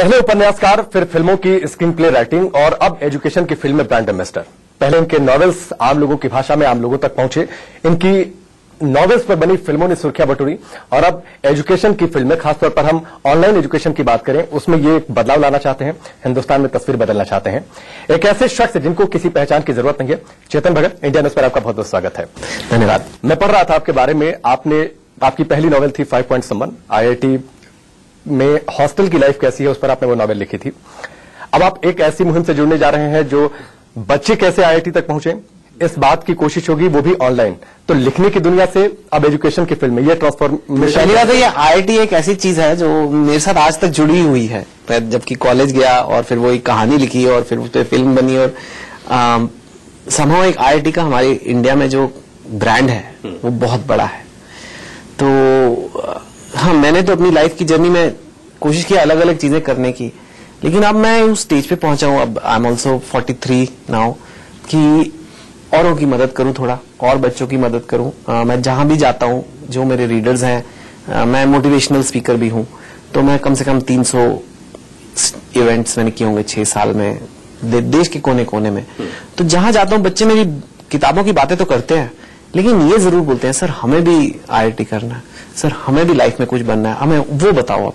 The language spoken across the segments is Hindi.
पहले उपन्यासकार, फिर फिल्मों की स्क्रीन प्ले राइटिंग और अब एजुकेशन की फिल्म में ब्रांड एम्बेसडर। पहले इनके नॉवेल्स आम लोगों की भाषा में आम लोगों तक पहुंचे, इनकी नॉवेल्स पर बनी फिल्मों ने सुर्खियां बटोरी और अब एजुकेशन की फिल्में, खासतौर पर हम ऑनलाइन एजुकेशन की बात करें, उसमें ये एक बदलाव लाना चाहते हैं, हिंदुस्तान में तस्वीर बदलना चाहते हैं। एक ऐसे शख्स जिनको किसी पहचान की जरूरत नहीं है, चेतन भगत, इंडिया न्यूज पर आपका बहुत बहुत स्वागत है। धन्यवाद। मैं पढ़ रहा था आपके बारे में, आपकी पहली नॉवेल थी 5 पॉइंट समवन। IIT में हॉस्टल की लाइफ कैसी है, उस पर आपने वो नॉवेल लिखी थी। अब आप एक ऐसी मुहिम से जुड़ने जा रहे हैं जो बच्चे कैसे IIT तक पहुंचे, इस बात की कोशिश होगी, वो भी ऑनलाइन। तो लिखने की दुनिया से अब एजुकेशन की फिल्म में ये ट्रांसफॉर्मेशन। पहली बात है, ये IIT एक ऐसी चीज है जो मेरे साथ आज तक जुड़ी हुई है। जबकि कॉलेज गया और फिर वो एक कहानी लिखी और फिर उस पर फिल्म बनी और समहाउ एक IIT का हमारे इंडिया में जो ब्रांड है वो बहुत बड़ा है। तो हाँ, मैंने तो अपनी लाइफ की जर्नी में कोशिश की अलग अलग चीजें करने की, लेकिन अब मैं उस स्टेज पे पहुंचा हूं, अब आई एम ऑल्सो 43 नाउ, कि औरों की मदद करूं, थोड़ा और बच्चों की मदद करूं। मैं जहां भी जाता हूं, जो मेरे रीडर्स हैं, मैं मोटिवेशनल स्पीकर भी हूं, तो मैं कम से कम 300 इवेंट्स मैंने किए होंगे 6 साल में, देश के कोने कोने में। तो जहां जाता हूं, बच्चे मेरी किताबों की बातें तो करते हैं, लेकिन ये जरूर बोलते हैं, सर हमें भी IIT करना है, सर हमें भी लाइफ में कुछ बनना है, हमें वो बताओ अब।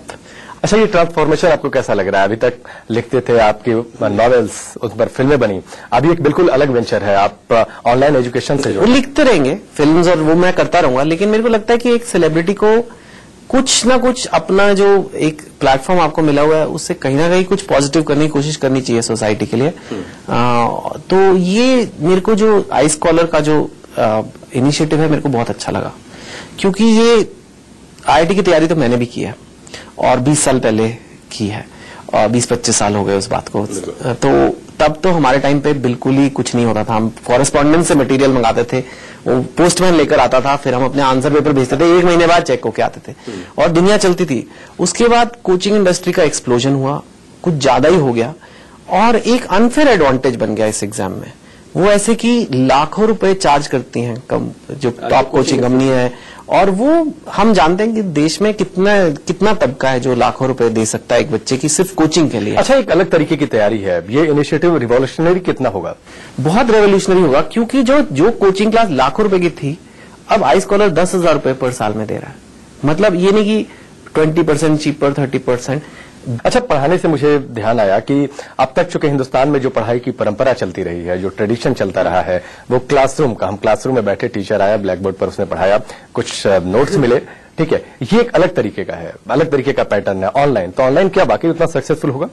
अच्छा, ये ट्रांसफॉर्मेशन आपको कैसा लग रहा है? अभी तक लिखते थे, आपकी नॉवेल्स, उस पर फिल्में बनी, अभी एक बिल्कुल अलग वेंचर है, आप ऑनलाइन एजुकेशन से वो लिखते रहेंगे फिल्म्स और वो मैं करता रहूंगा, लेकिन मेरे को लगता है कि एक सेलिब्रिटी को कुछ ना कुछ अपना जो एक प्लेटफॉर्म आपको मिला हुआ है, उससे कहीं ना कहीं कुछ पॉजिटिव करने की कोशिश करनी चाहिए सोसाइटी के लिए। तो ये मेरे को जो आई स्कॉलर का जो इनिशिएटिव है, मेरे को बहुत अच्छा लगा, क्योंकि ये IIT की तैयारी तो मैंने भी की है और 20 साल पहले की है और 20-25 साल हो गए उस बात को। तो तब तो हमारे टाइम पे बिल्कुल ही कुछ नहीं होता था, हम कॉरेस्पॉन्डेंस से मटेरियल मंगाते थे, वो पोस्टमैन लेकर आता था, फिर हम अपने आंसर पेपर भेजते थे, 1 महीने बाद चेक होके आते थे और दुनिया चलती थी। उसके बाद कोचिंग इंडस्ट्री का एक्सप्लोजन हुआ, कुछ ज्यादा ही हो गया और एक अनफेयर एडवांटेज बन गया इस एग्जाम में। वो ऐसे कि लाखों रुपए चार्ज करती हैं जो टॉप कोचिंग कंपनी है, और वो हम जानते हैं कि देश में कितना तबका है जो लाखों रुपए दे सकता है एक बच्चे की सिर्फ कोचिंग के लिए। अच्छा, एक अलग तरीके की तैयारी है, ये इनिशिएटिव रिवॉल्यूशनरी कितना होगा? बहुत रेवोल्यूशनरी होगा, क्योंकि जो कोचिंग क्लास लाखों रुपए की थी, अब आई स्कॉलर 10,000 रुपए पर साल में दे रहा है। मतलब ये नहीं कि 20% चीपर, 30%। अच्छा, पढ़ाने से मुझे ध्यान आया कि अब तक चूंकि हिंदुस्तान में जो पढ़ाई की परंपरा चलती रही है, जो ट्रेडिशन चलता रहा है, वो क्लासरूम का, हम क्लासरूम में बैठे, टीचर आया, ब्लैक बोर्ड पर उसने पढ़ाया, कुछ नोट्स मिले, ठीक है, ये एक अलग तरीके का है, अलग तरीके का पैटर्न है। ऑनलाइन, तो ऑनलाइन क्या वाकई उतना सक्सेसफुल होगा?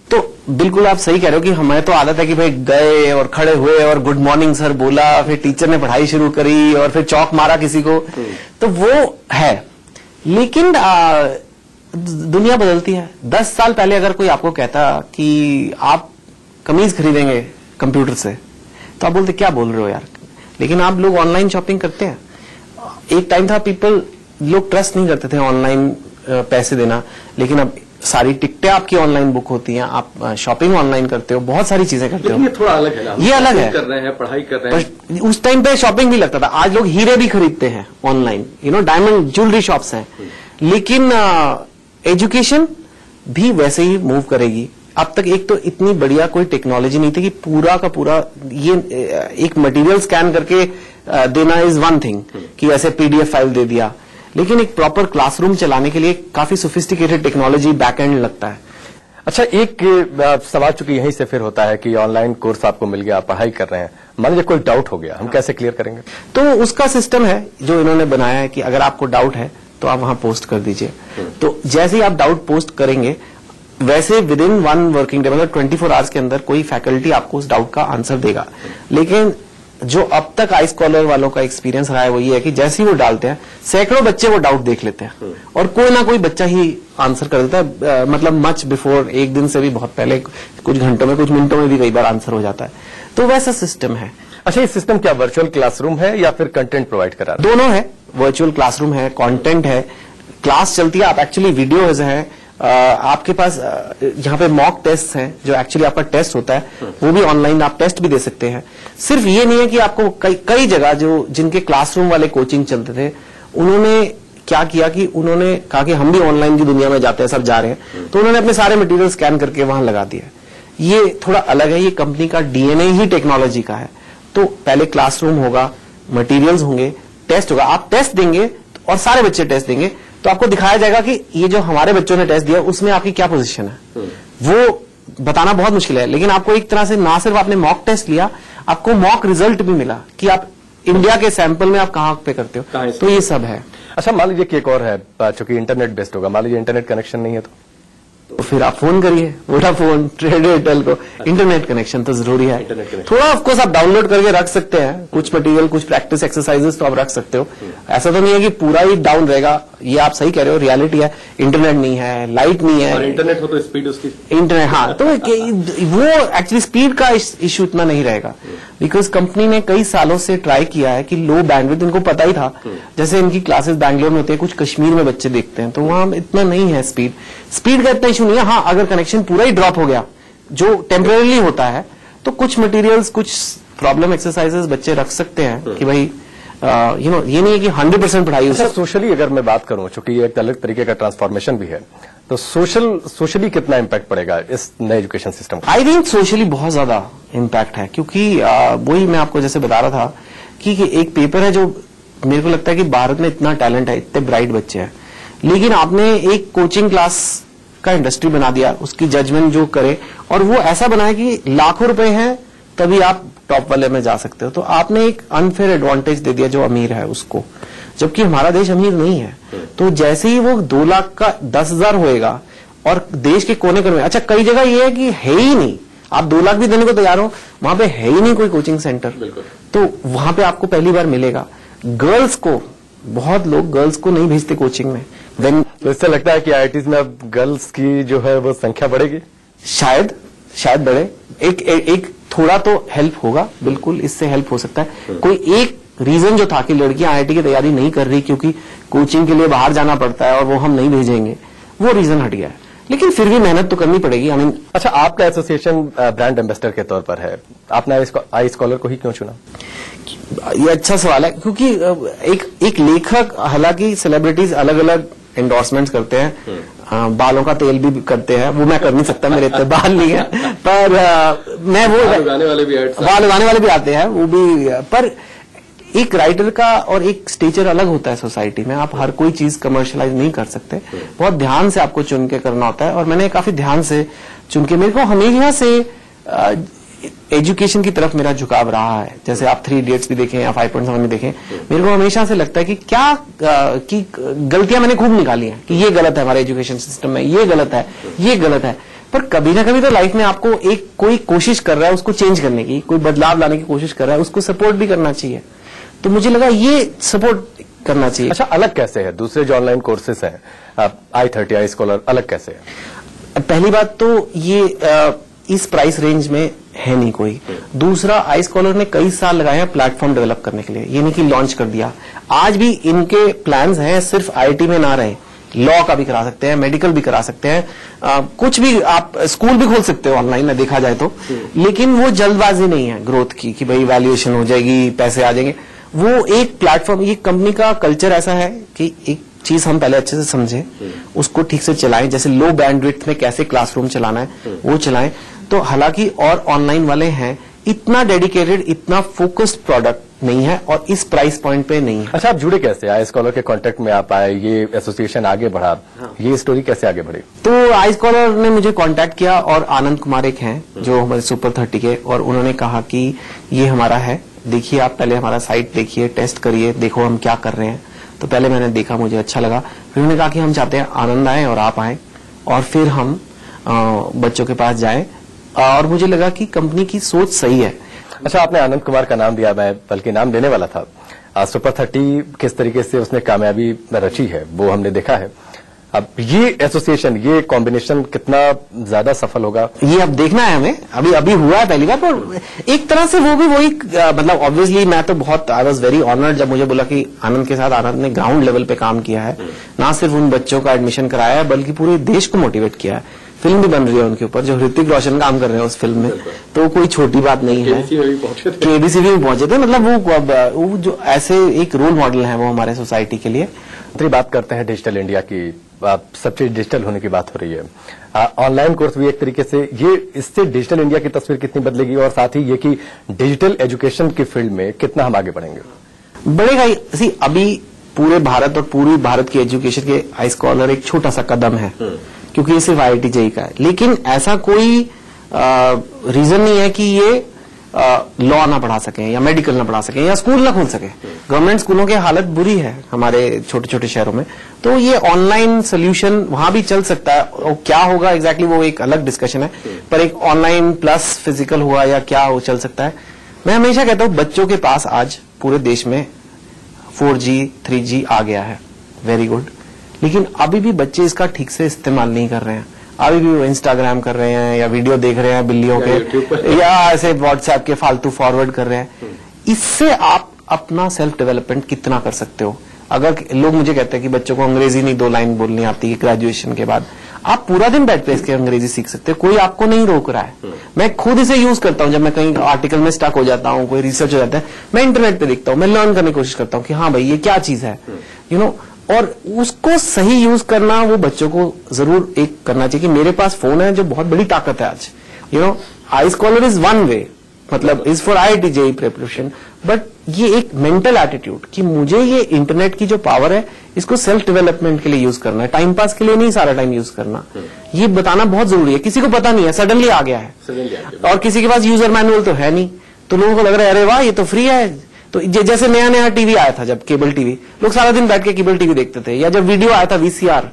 तो बिल्कुल आप सही कह रहे हो कि हमें तो आदत है कि भाई गए और खड़े हुए और गुड मॉर्निंग सर बोला, फिर टीचर ने पढ़ाई शुरू करी और फिर चौक मारा किसी को, तो वो है। लेकिन दुनिया बदलती है। 10 साल पहले अगर कोई आपको कहता कि आप कमीज खरीदेंगे कंप्यूटर से, तो आप बोलते क्या बोल रहे हो यार। लेकिन आप लोग ऑनलाइन शॉपिंग करते हैं। एक टाइम था लोग ट्रस्ट नहीं करते थे ऑनलाइन पैसे देना, लेकिन अब सारी टिकटें आपकी ऑनलाइन बुक होती हैं, आप शॉपिंग ऑनलाइन करते हो, बहुत सारी चीजें करते हो। ये थोड़ा अलग है ना, ये अलग है, कर रहे हैं, पढ़ाई कर रहे हैं। उस टाइम पे शॉपिंग भी लगता था, आज लोग हीरे भी खरीदते हैं ऑनलाइन, डायमंड ज्वेलरी शॉप्स हैं। लेकिन एजुकेशन भी वैसे ही मूव करेगी। अब तक एक तो इतनी बढ़िया कोई टेक्नोलॉजी नहीं थी कि पूरा का पूरा ये एक मटेरियल स्कैन करके देना इज वन थिंग, कि ऐसे PDF फाइल दे दिया, लेकिन एक प्रॉपर क्लासरूम चलाने के लिए काफी सोफिस्टिकेटेड टेक्नोलॉजी बैकएंड लगता है। अच्छा, एक सवाल चूंकि यहीं से फिर होता है कि ऑनलाइन कोर्स आपको मिल गया, आप पढ़ाई कर रहे हैं, मान लीजिए कोई डाउट हो गया, हम कैसे क्लियर करेंगे? तो उसका सिस्टम है जो इन्होंने बनाया है कि अगर आपको डाउट है तो आप वहां पोस्ट कर दीजिए। तो जैसे ही आप डाउट पोस्ट करेंगे, वैसे विद इन 1 वर्किंग डे, मतलब 24 आवर्स के अंदर कोई फैकल्टी आपको उस डाउट का आंसर देगा। लेकिन जो अब तक आई स्कॉलर वालों का एक्सपीरियंस रहा है वो ये है कि जैसे ही वो डालते हैं, सैकड़ों बच्चे वो डाउट देख लेते हैं और कोई ना कोई बच्चा ही आंसर कर देता है, मतलब मच बिफोर, एक दिन से भी बहुत पहले, कुछ घंटों में, कुछ मिनटों में भी कई बार आंसर हो जाता है। तो वैसा सिस्टम है। अच्छा, ये सिस्टम क्या वर्चुअल क्लासरूम है या फिर कंटेंट प्रोवाइड करा रहा है? दोनों है, वर्चुअल क्लासरूम है, कंटेंट है, क्लास चलती है, आप एक्चुअली वीडियोज हैं, आपके पास यहाँ पे मॉक टेस्ट हैं, जो एक्चुअली आपका टेस्ट होता है, वो भी ऑनलाइन आप टेस्ट भी दे सकते हैं। सिर्फ ये नहीं है कि आपको कई जगह जो जिनके क्लासरूम वाले कोचिंग चलते थे, उन्होंने क्या किया कि उन्होंने कहा कि हम भी ऑनलाइन की दुनिया में जाते हैं, सब जा रहे हैं, तो उन्होंने अपने सारे मटेरियल स्कैन करके वहां लगा दिया। ये थोड़ा अलग है, ये कंपनी का डीएनए ही टेक्नोलॉजी का है। तो पहले क्लासरूम होगा, मटेरियल्स होंगे, टेस्ट होगा, आप टेस्ट देंगे और सारे बच्चे टेस्ट देंगे तो आपको दिखाया जाएगा कि ये जो हमारे बच्चों ने टेस्ट दिया उसमें आपकी क्या पोजीशन है। वो बताना बहुत मुश्किल है, लेकिन आपको एक तरह से ना सिर्फ आपने मॉक टेस्ट लिया, आपको मॉक रिजल्ट भी मिला कि आप इंडिया के सैंपल में आप कहां पे करते हो। तो ये सब है। अच्छा, मान लीजिए कि एक और है, चूंकि इंटरनेट बेस्ड होगा, मान लीजिए इंटरनेट कनेक्शन नहीं है तो फिर आप फोन करिए, वोडाफोन, ट्रेड, एयरटेल को। इंटरनेट कनेक्शन तो जरूरी है। थोड़ा ऑफकोर्स आप डाउनलोड करके रख सकते हैं, कुछ मटेरियल, कुछ प्रैक्टिस एक्सरसाइजेस तो आप रख सकते हो। ऐसा तो नहीं है कि पूरा ही डाउन रहेगा, ये आप सही कह रहे हो, रियलिटी है। इंटरनेट नहीं है, लाइट नहीं है, और इंटरनेट हो तो स्पीड उसकी इंटरनेट, हाँ, तो वो एक्चुअली स्पीड का इश्यू इतना नहीं रहेगा, बिकॉज कंपनी ने कई सालों से ट्राई किया है कि लो बैंडविड्थ, इनको पता ही था। जैसे इनकी क्लासेस बैंगलोर में होती है, कुछ कश्मीर में बच्चे देखते हैं, तो वहां इतना नहीं है स्पीड का इतना इशू नहीं है। हाँ, अगर कनेक्शन पूरा ही ड्रॉप हो गया, जो टेम्परेली होता है, तो कुछ मटेरियल्स, कुछ प्रॉब्लम एक्सरसाइजेस बच्चे रख सकते हैं कि भाई ये नहीं है कि 100% पढ़ाई। अच्छा, सोशली अगर मैं बात करूं, चूंकि ये एक अलग तरीके का ट्रांसफॉर्मेशन भी है, तो सोशली कितना इम्पैक्ट पड़ेगा इस नए एजुकेशन सिस्टम का? आई थिंक सोशली बहुत ज्यादा इम्पैक्ट है, क्योंकि वही मैं आपको जैसे बता रहा था कि एक पेपर है जो मेरे को लगता है कि भारत में इतना टैलेंट है, इतने ब्राइट बच्चे हैं, लेकिन आपने एक कोचिंग क्लास का इंडस्ट्री बना दिया, उसकी जजमेंट जो करे, और वो ऐसा बनाया कि लाखों रुपए हैं तभी आप टॉप वाले में जा सकते हो। तो आपने एक अनफेयर एडवांटेज दे दिया जो अमीर है उसको, जबकि हमारा देश अमीर नहीं है। तो जैसे ही वो 2 लाख का 10,000 होएगा और देश के कोने कोने में, अच्छा कई जगह ये है कि है ही नहीं, आप 2 लाख भी देने को तैयार हो, वहां पे है ही नहीं कोई कोचिंग सेंटर, तो वहां पे आपको पहली बार मिलेगा। गर्ल्स को, बहुत लोग गर्ल्स को नहीं भेजते कोचिंग में। तो इससे लगता है कि आईआईटीज में अब गर्ल्स की जो है वो संख्या बढ़ेगी, शायद बढ़े। एक थोड़ा तो हेल्प होगा, बिल्कुल इससे हेल्प हो सकता है। कोई एक रीजन जो था कि लड़कियां आईआईटी की तैयारी नहीं कर रही क्योंकि कोचिंग के लिए बाहर जाना पड़ता है और वो हम नहीं भेजेंगे, वो रीजन हट गया है, लेकिन फिर भी मेहनत तो करनी पड़ेगी। अच्छा, आपका एसोसिएशन ब्रांड एम्बेसडर के तौर पर है, आपने आई स्कॉलर को ही क्यों चुना? ये अच्छा सवाल है, क्योंकि एक लेखक, हालांकि सेलिब्रिटीज अलग अलग एंडोर्समेंट्स करते हैं, बालों का तेल भी करते हैं, वो मैं कर नहीं सकता, मेरे इतने बाल नहीं है, पर मैं वो बाल लगाने वाले भी आते हैं, वो भी। पर एक राइटर का और एक स्टेचर अलग होता है सोसाइटी में, आप हर कोई चीज कमर्शियलाइज नहीं कर सकते, बहुत ध्यान से आपको चुन के करना होता है। और मैंने काफी ध्यान से चुन के, मेरे को हमेशा से एजुकेशन की तरफ मेरा झुकाव रहा है। जैसे आप 3 इडियट्स भी देखें या 5.7 भी देखें, मेरे को हमेशा से लगता है कि कि गलतियां मैंने खूब निकाली हैं कि ये गलत है हमारे एजुकेशन सिस्टम में, ये गलत है, ये गलत है, पर कभी ना कभी तो लाइफ में आपको कोई कोशिश कर रहा है उसको चेंज करने की, कोई बदलाव लाने की कोशिश कर रहा है, उसको सपोर्ट भी करना चाहिए। तो मुझे लगा ये सपोर्ट करना चाहिए। अच्छा, अलग कैसे है दूसरे जो ऑनलाइन कोर्सेस हैं, i30, आई स्कॉलर, अलग कैसे है? पहली बात तो ये इस प्राइस रेंज में है नहीं कोई। दूसरा, आई स्कॉलर ने कई साल लगाए हैं प्लेटफॉर्म डेवलप करने के लिए, ये नहीं कि लॉन्च कर दिया। आज भी इनके प्लान्स हैं सिर्फ आईटी में ना रहे, लॉ का भी करा सकते हैं, मेडिकल भी करा सकते हैं, कुछ भी, आप स्कूल भी खोल सकते हो ऑनलाइन में देखा जाए तो। लेकिन वो जल्दबाजी नहीं है ग्रोथ की कि भाई वैल्यूएशन हो जाएगी, पैसे आ जाएंगे। वो एक प्लेटफॉर्म, ये कंपनी का कल्चर ऐसा है कि एक चीज हम पहले अच्छे से समझें, उसको ठीक से चलाएं, जैसे लो बैंडविड्थ में कैसे क्लासरूम चलाना है वो चलाएं। तो हालांकि और ऑनलाइन वाले हैं, इतना डेडिकेटेड, इतना फोकस्ड प्रोडक्ट नहीं है और इस प्राइस पॉइंट पे नहीं है। अच्छा, आप जुड़े कैसे? आई स्कॉलर के कांटेक्ट में आप आए, ये एसोसिएशन आगे बढ़ा, ये स्टोरी कैसे आगे बढ़ी? तो आई स्कॉलर ने मुझे कांटेक्ट किया और आनंद कुमार एक हैं जो हमारे सुपर 30 के, और उन्होंने कहा कि ये हमारा है, देखिए आप पहले हमारा साइट देखिए, टेस्ट करिए, देखो हम क्या कर रहे हैं। तो पहले मैंने देखा, मुझे अच्छा लगा, फिर उन्होंने कहा कि हम चाहते हैं आनंद आए और आप आए और फिर हम बच्चों के पास जाएं, और मुझे लगा कि कंपनी की सोच सही है। अच्छा, आपने आनंद कुमार का नाम दिया, मैं बल्कि नाम देने वाला था। सुपर 30 किस तरीके से उसने कामयाबी रची है वो हमने देखा है। अब ये एसोसिएशन, ये कॉम्बिनेशन कितना ज्यादा सफल होगा, ये अब देखना है हमें। अभी हुआ है पहली बार, पर एक तरह से वो भी वही, मतलब ऑब्वियसली मैं तो बहुत, आई वॉज वेरी ऑनर्ड जब मुझे बोला कि आनंद के साथ आनंद ने ग्राउंड लेवल पे काम किया है, ना सिर्फ उन बच्चों का एडमिशन कराया है बल्कि पूरे देश को मोटिवेट किया है। फिल्म भी बन रही है उनके ऊपर, जो ऋतिक रोशन काम कर रहे हैं उस फिल्म में, तो कोई छोटी बात नहीं है। केबीसी भी पहुंचे थे, मतलब वो जो ऐसे एक रोल मॉडल है वो हमारे सोसाइटी के लिए। दूसरी बात करते हैं डिजिटल इंडिया की। सब चीज डिजिटल होने की बात हो रही है। ऑनलाइन कोर्स भी एक तरीके से, ये इससे डिजिटल इंडिया की तस्वीर कितनी बदलेगी, और साथ ही ये कि डिजिटल एजुकेशन की फील्ड में कितना हम आगे बढ़ेंगे? बढ़ेगा ही। अभी पूरे भारत और पूरी भारत की एजुकेशन के iScholar एक छोटा सा कदम है, क्योंकि ये सिर्फ IIT JEE का है। लेकिन ऐसा कोई रीजन नहीं है कि ये लॉ ना पढ़ा सके, या मेडिकल ना पढ़ा सके, या स्कूल ना खोल सके। गवर्नमेंट स्कूलों की हालत बुरी है हमारे छोटे छोटे शहरों में, तो ये ऑनलाइन सोल्यूशन वहां भी चल सकता है। और क्या होगा एग्जैक्टली वो एक अलग डिस्कशन है, पर एक ऑनलाइन प्लस फिजिकल हुआ या क्या वो चल सकता है। मैं हमेशा कहता हूं बच्चों के पास आज पूरे देश में 4G 3G आ गया है, वेरी गुड, लेकिन अभी भी बच्चे इसका ठीक से इस्तेमाल नहीं कर रहे हैं। अभी भी वो इंस्टाग्राम कर रहे हैं, या वीडियो देख रहे हैं बिल्लियों के, या ऐसे व्हाट्सएप के फालतू फॉरवर्ड कर रहे हैं। इससे आप अपना सेल्फ डेवलपमेंट कितना कर सकते हो? अगर लोग मुझे कहते हैं कि बच्चों को अंग्रेजी नहीं 2 लाइन बोलनी आती है ग्रेजुएशन के बाद, आप पूरा दिन बैठ के इसके अंग्रेजी सीख सकते हो, कोई आपको नहीं रोक रहा है। मैं खुद इसे यूज करता हूं। जब मैं कहीं आर्टिकल में स्टक हो जाता हूं, कोई रिसर्च हो जाता है, मैं इंटरनेट पे देखता हूं, मैं लर्न करने की कोशिश करता हूं कि हाँ भाई ये क्या चीज है, यू नो। और उसको सही यूज करना वो बच्चों को जरूर एक करना चाहिए कि मेरे पास फोन है जो बहुत बड़ी ताकत है आज, you know. iScholar is one way, मतलब is for IIT JEE preparation, but ये एक मेंटल एटीट्यूड कि मुझे ये इंटरनेट की जो पावर है इसको सेल्फ डेवलपमेंट के लिए यूज करना है, टाइम पास के लिए नहीं सारा टाइम यूज करना। ये बताना बहुत जरूरी है। किसी को पता नहीं है, सडनली आ गया है, और किसी के पास यूजर मैनुअल तो है नहीं, तो लोगों को लग रहा है अरे वाह ये तो फ्री है। तो जैसे नया नया टीवी आया था, जब केबल टीवी, लोग सारा दिन बैठ के केबल टीवी देखते थे, या जब वीडियो आया था VCR,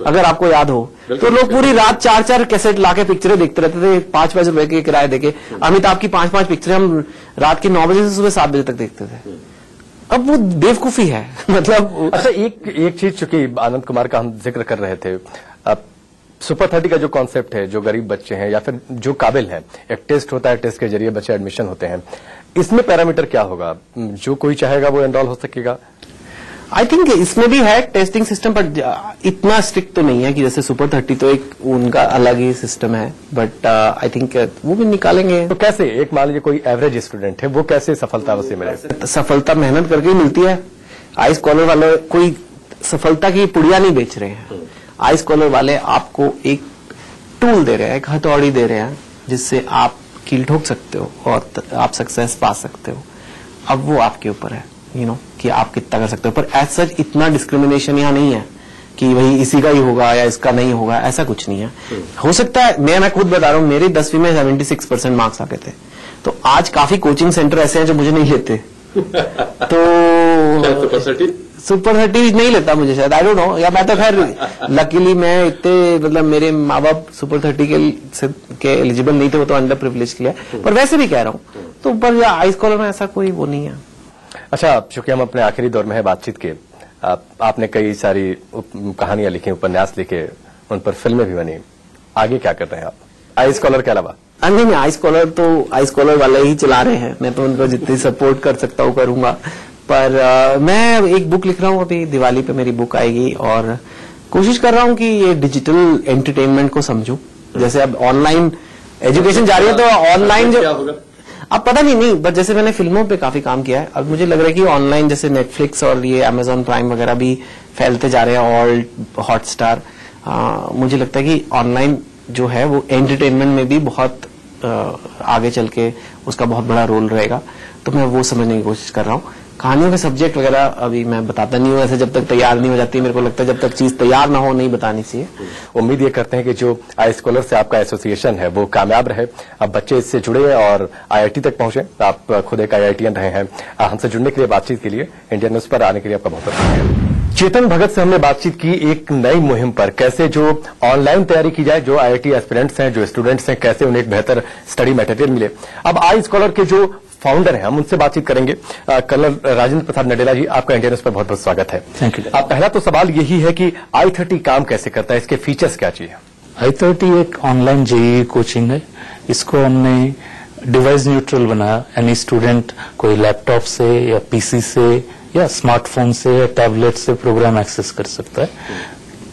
अगर आपको याद हो, तो लोग पूरी रात 4-4 कैसेट लाके पिक्चरें देखते रहते थे, 5-5 रुपए के किराए देके। अमिताभ की 5-5 पिक्चरें हम रात के 9 बजे से सुबह 7 बजे तक देखते थे। अब वो बेवकूफी है, मतलब। अच्छा, एक चीज चूंकि आनंद कुमार का हम जिक्र कर रहे थे, सुपर 30 का जो कॉन्सेप्ट है, जो गरीब बच्चे हैं या फिर जो काबिल हैं, एक टेस्ट होता है, टेस्ट के जरिए बच्चे एडमिशन होते हैं, इसमें पैरामीटर क्या होगा? जो कोई चाहेगा वो एनरोल हो सकेगा? आई थिंक इसमें भी है टेस्टिंग सिस्टम, बट इतना स्ट्रिक्ट तो नहीं है कि जैसे सुपर 30 तो एक उनका अलग ही सिस्टम है, बट आई थिंक वो भी निकालेंगे। तो कैसे, एक मान लीजिए कोई एवरेज स्टूडेंट है, वो कैसे सफलता उसे मिले? सफलता मेहनत करके ही मिलती है। iScholar वाले कोई सफलता की पुड़िया नहीं बेच रहे हैं। iScholar वाले आपको एक टूल दे रहे हैं, एक हथौड़ी दे रहे हैं, जिससे आप कील ठोक सकते हो और आप सक्सेस पा सकते हो। अब वो आपके ऊपर है, यू नो, कि आप कितना कर सकते हो। पर एज सच इतना डिस्क्रिमिनेशन यहाँ नहीं है कि वही इसी का ही होगा या इसका नहीं होगा, ऐसा कुछ नहीं है। हो सकता है, मैं खुद बता रहा हूँ, मेरे 10वीं में 76% मार्क्स आते थे, तो आज काफी कोचिंग सेंटर ऐसे हैं जो मुझे नहीं लेते। तो सुपर 30 नहीं लेता मुझे, शायद, आई डोंट नो, या मैं तो खैर लकीली मैं इतने, मतलब मेरे माँ बाप सुपर 30 के एलिजिबल नहीं थे, वो तो अंडर प्रिविलेज के लिए, पर वैसे भी कह रहा हूँ। तो पर iScholar में ऐसा कोई वो नहीं है। अच्छा, चूंकि हम अपने आखिरी दौर में है बातचीत के, आपने कई सारी कहानियां लिखी, उपन्यास लिखे, उन पर फिल्में भी बनी, आगे क्या कर रहे हैं आप iScholar के अलावा? नहीं, iScholar तो iScholar वाले ही चला रहे हैं, मैं तो उनको जितनी सपोर्ट कर सकता हूँ करूंगा। पर मैं एक बुक लिख रहा हूँ, अभी दिवाली पे मेरी बुक आएगी, और कोशिश कर रहा हूँ कि ये डिजिटल एंटरटेनमेंट को समझूं। जैसे अब ऑनलाइन एजुकेशन जा रही है, तो ऑनलाइन जो अब पता नहीं, बट जैसे मैंने फिल्मों पे काफी काम किया है, अब मुझे लग रहा है कि ऑनलाइन जैसे नेटफ्लिक्स और ये Amazon प्राइम वगैरह भी फैलते जा रहे हैं, ऑल हॉटस्टार, मुझे लगता है कि ऑनलाइन जो है वो एंटरटेनमेंट में भी बहुत आगे चल के उसका बहुत बड़ा रोल रहेगा। तो मैं वो समझने की कोशिश कर रहा हूँ। कहानियों के सब्जेक्ट वगैरह अभी मैं बताता नहीं हूँ, ऐसे जब तक तैयार नहीं हो जाती, मेरे को लगता है जब तक चीज तैयार ना हो नहीं बतानी चाहिए। उम्मीद ये करते हैं कि जो iScholar से आपका एसोसिएशन है वो कामयाब रहे, अब बच्चे इससे जुड़े और IIT तक पहुंचे। आप खुद एक IITian रहे हैं, हमसे जुड़ने के लिए, बातचीत के लिए, इंडियन न्यूज पर आने के लिए आपका बहुत बहुत शुक्रिया। चेतन भगत से हमने बातचीत की एक नई मुहिम पर, कैसे जो ऑनलाइन तैयारी की जाए, जो IIT एस्पिरेंट्स हैं, जो स्टूडेंट्स हैं, कैसे उन्हें एक बेहतर स्टडी मटेरियल मिले। अब iScholar के जो फाउंडर हैं, हम उनसे बातचीत करेंगे। कर्नल राजेंद्र प्रसाद नडेला जी, आपका इंडिया न्यूज पर बहुत बहुत स्वागत है। Thank you. पहला तो सवाल यही है कि i30 काम कैसे करता है, इसके फीचर्स क्या चाहिए? i30 एक ऑनलाइन JEE कोचिंग है। इसको हमने डिवाइस न्यूट्रल बनाया, यानी स्टूडेंट कोई लैपटॉप से या PC से या स्मार्टफोन से या टैबलेट से प्रोग्राम एक्सेस कर सकता है।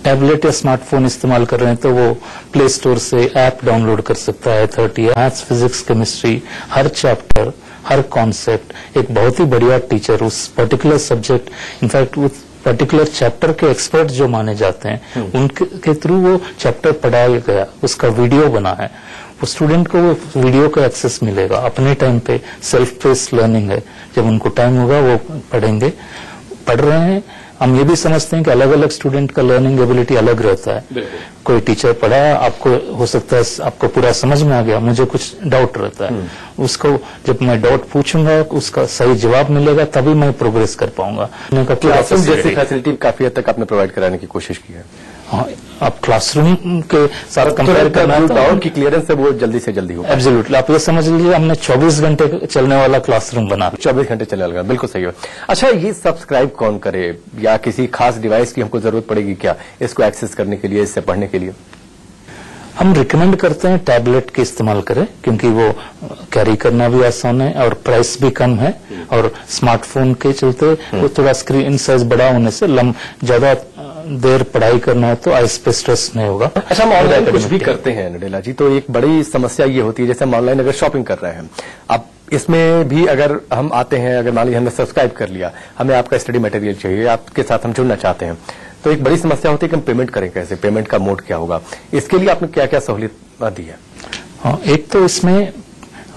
टैबलेट या स्मार्टफोन इस्तेमाल कर रहे हैं तो वो प्ले स्टोर से ऐप डाउनलोड कर सकता है। i30 मैथ्स, फिजिक्स, केमिस्ट्री, हर चैप्टर, हर कॉन्सेप्ट, एक बहुत ही बढ़िया टीचर उस particular subject, in fact particular chapter के एक्सपर्ट जो माने जाते हैं उनके थ्रू वो चैप्टर पढ़ाया गया, उसका वीडियो बना है, वो स्टूडेंट को वो वीडियो का एक्सेस मिलेगा अपने टाइम पे। सेल्फ पेस्ड लर्निंग है, जब उनको टाइम होगा वो पढ़ेंगे। पढ़ रहे हैं, हम ये भी समझते हैं कि अलग अलग स्टूडेंट का लर्निंग एबिलिटी अलग रहता है। कोई टीचर पढ़ाया, आपको हो सकता है आपको पूरा समझ में आ गया, मुझे कुछ डाउट रहता है, उसको जब मैं डाउट पूछूंगा उसका सही जवाब मिलेगा तभी मैं प्रोग्रेस कर पाऊंगा। क्लासरूम जैसी फैसिलिटी काफी हद तक आपने प्रोवाइड कराने की कोशिश की है। हाँ, आप क्लासरूम के साथ कंपेयर करना है तो डाउट की क्लियरेंस है वो जल्दी से जल्दी होगा। एब्सोल्युटली, आप ये समझ लीजिए हमने 24 घंटे चलने वाला क्लासरूम बना। 24 घंटे चलने वाला, बिल्कुल सही है। अच्छा, ये सब्सक्राइब कौन करे, या किसी खास डिवाइस की हमको जरूरत पड़ेगी क्या इसको एक्सेस करने के लिए, इससे पढ़ने के लिए? हम रिकमेंड करते हैं टैबलेट के इस्तेमाल करें, क्योंकि वो कैरी करना भी आसान है और प्राइस भी कम है, और स्मार्टफोन के चलते वो थोड़ा स्क्रीन साइज बड़ा होने से ज्यादा देर पढ़ाई करना है तो आइस पे स्ट्रेस नहीं होगा। अच्छा, हम ऑनलाइन कुछ भी करते हैं नडेला जी, तो एक बड़ी समस्या ये होती है, जैसे हम ऑनलाइन अगर शॉपिंग कर रहे हैं, अब इसमें भी अगर हम आते हैं, अगर मान लीजिए हमने सब्सक्राइब कर लिया, हमें आपका स्टडी मटेरियल चाहिए, आपके साथ हम जुड़ना चाहते हैं, तो एक बड़ी समस्या होती है कि हम पेमेंट करें कैसे, पेमेंट का मोड क्या होगा, इसके लिए आपने क्या क्या सहूलियत दी है? हाँ, एक तो इसमें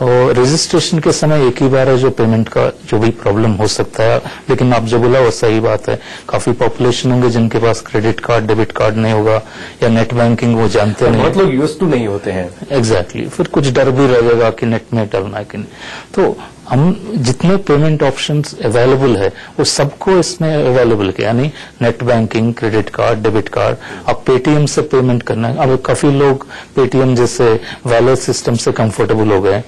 रजिस्ट्रेशन के समय एक ही बार है जो पेमेंट का जो भी प्रॉब्लम हो सकता है, लेकिन आप जो बोला वो सही बात है। काफी पॉपुलेशन होंगे जिनके पास क्रेडिट कार्ड, डेबिट कार्ड नहीं होगा, या नेट बैंकिंग वो जानते नहीं, बहुत लोग यूज्ड टू नहीं होते हैं। एग्जैक्टली, फिर कुछ डर भी रहेगा कि नेट में डरना है कि नहीं। तो हम जितने पेमेंट ऑप्शंस अवेलेबल है वो सबको इसमें अवेलेबल किया, यानी net banking, credit card, debit card, अब पेटीएम से पेमेंट करना है। अब काफी लोग पेटीएम जैसे वैलेट सिस्टम से कंफर्टेबल हो गए,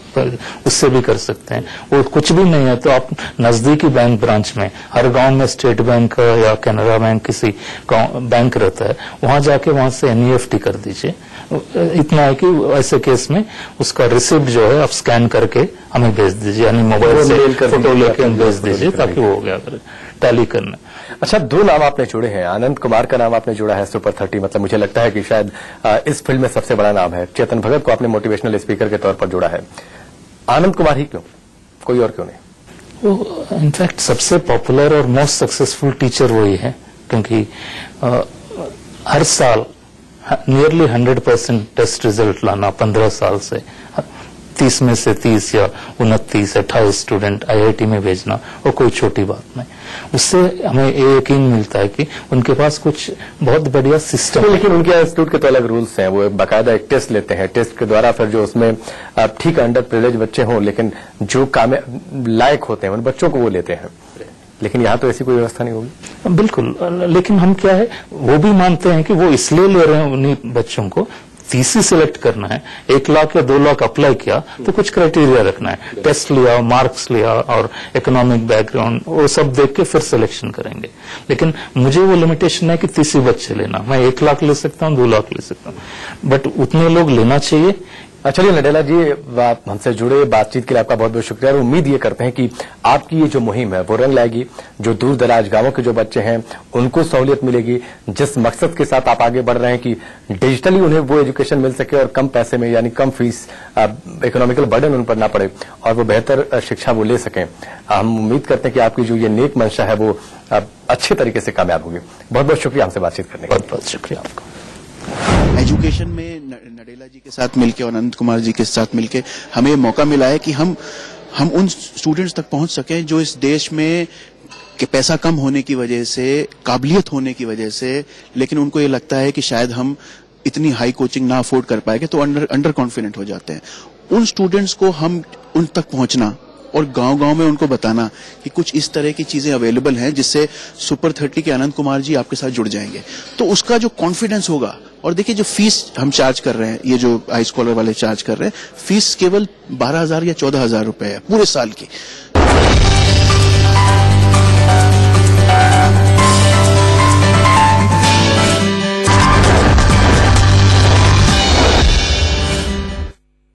उससे भी कर सकते हैं। वो कुछ भी नहीं है तो आप नजदीकी बैंक ब्रांच में, हर गांव में स्टेट बैंक या कैनरा बैंक किसी बैंक रहता है, वहां जाके वहां से एनईएफटी कर दीजिए। इतना है कि ऐसे केस में उसका रिसिप्ट जो है आप स्कैन करके हमें भेज दीजिए, यानी मोबाइल से फोटो लेके हम भेज दीजिए, ताकि वो हो गया टैली करना। अच्छा, दो नाम आपने जोड़े हैं, आनंद कुमार का नाम आपने जोड़ा है सुपर 30, मतलब मुझे लगता है कि शायद इस फील्ड में सबसे बड़ा नाम है। चेतन भगत को आपने मोटिवेशनल स्पीकर के तौर पर जोड़ा है, आनंद कुमार ही क्यों, कोई और क्यों नहीं? वो इनफैक्ट सबसे पॉपुलर और मोस्ट सक्सेसफुल टीचर वही है, क्योंकि हर साल नियरली 100% टेस्ट रिजल्ट लाना 15 साल से, 30 में से 30 या 29, 28 स्टूडेंट आईआईटी में भेजना, वो कोई छोटी बात नहीं। उससे हमें ये यकीन मिलता है कि उनके पास कुछ बहुत बढ़िया सिस्टम है। लेकिन उनके इंस्टीट्यूट के तो अलग रूल्स हैं, वो बाकायदा एक टेस्ट लेते हैं, टेस्ट के द्वारा फिर जो उसमें ठीक अंडर प्रिविलेज बच्चे हों, लेकिन जो काम लायक होते हैं उन बच्चों को वो लेते हैं, लेकिन यहाँ तो ऐसी कोई व्यवस्था नहीं होगी। बिल्कुल, लेकिन हम क्या है वो भी मानते हैं कि वो इसलिए ले रहे हैं उन्हीं बच्चों को, थीसिस सिलेक्ट करना है, 1 लाख या 2 लाख अप्लाई किया तो कुछ क्राइटेरिया रखना है, टेस्ट लिया, मार्क्स लिया और इकोनॉमिक बैकग्राउंड, वो सब देख के फिर सिलेक्शन करेंगे। लेकिन मुझे वो लिमिटेशन है कि 30 ही बच्चे लेना, मैं 1 लाख ले सकता हूँ, 2 लाख ले सकता हूँ, बट उतने लोग लेना चाहिए। चलिए नडेला जी, आप हमसे जुड़े, बातचीत के लिए आपका बहुत बहुत शुक्रिया, और उम्मीद ये करते हैं कि आपकी ये जो मुहिम है वो रंग लाएगी, जो दूर दराज गांवों के जो बच्चे हैं उनको सहूलियत मिलेगी, जिस मकसद के साथ आप आगे बढ़ रहे हैं कि डिजिटली उन्हें वो एजुकेशन मिल सके और कम पैसे में, यानी कम फीस, इकोनॉमिकल बर्डन उन पर ना पड़े और वो बेहतर शिक्षा वो ले सकें। हम उम्मीद करते हैं कि आपकी जो ये नेक मंशा है वो अच्छे तरीके से कामयाब होगी। बहुत बहुत शुक्रिया हमसे बातचीत करने का। बहुत बहुत शुक्रिया आपका। एजुकेशन में नडेला जी के साथ मिलके और आनंद कुमार जी के साथ मिलके हमें मौका मिला है कि हम उन स्टूडेंट्स तक पहुंच सकें जो इस देश में कि पैसा कम होने की वजह से, काबिलियत होने की वजह से, लेकिन उनको ये लगता है कि शायद हम इतनी हाई कोचिंग ना अफोर्ड कर पाएंगे, तो अंडर कॉन्फिडेंट हो जाते हैं। उन स्टूडेंट्स को हम उन तक पहुंचना और गांव-गांव में उनको बताना कि कुछ इस तरह की चीजें अवेलेबल हैं जिससे सुपर 30 के आनंद कुमार जी आपके साथ जुड़ जाएंगे, तो उसका जो कॉन्फिडेंस होगा। और देखिए, जो फीस हम चार्ज कर रहे हैं, ये जो हाई स्कॉलर वाले चार्ज कर रहे हैं, फीस केवल 12,000 या 14,000 रुपए है पूरे साल की।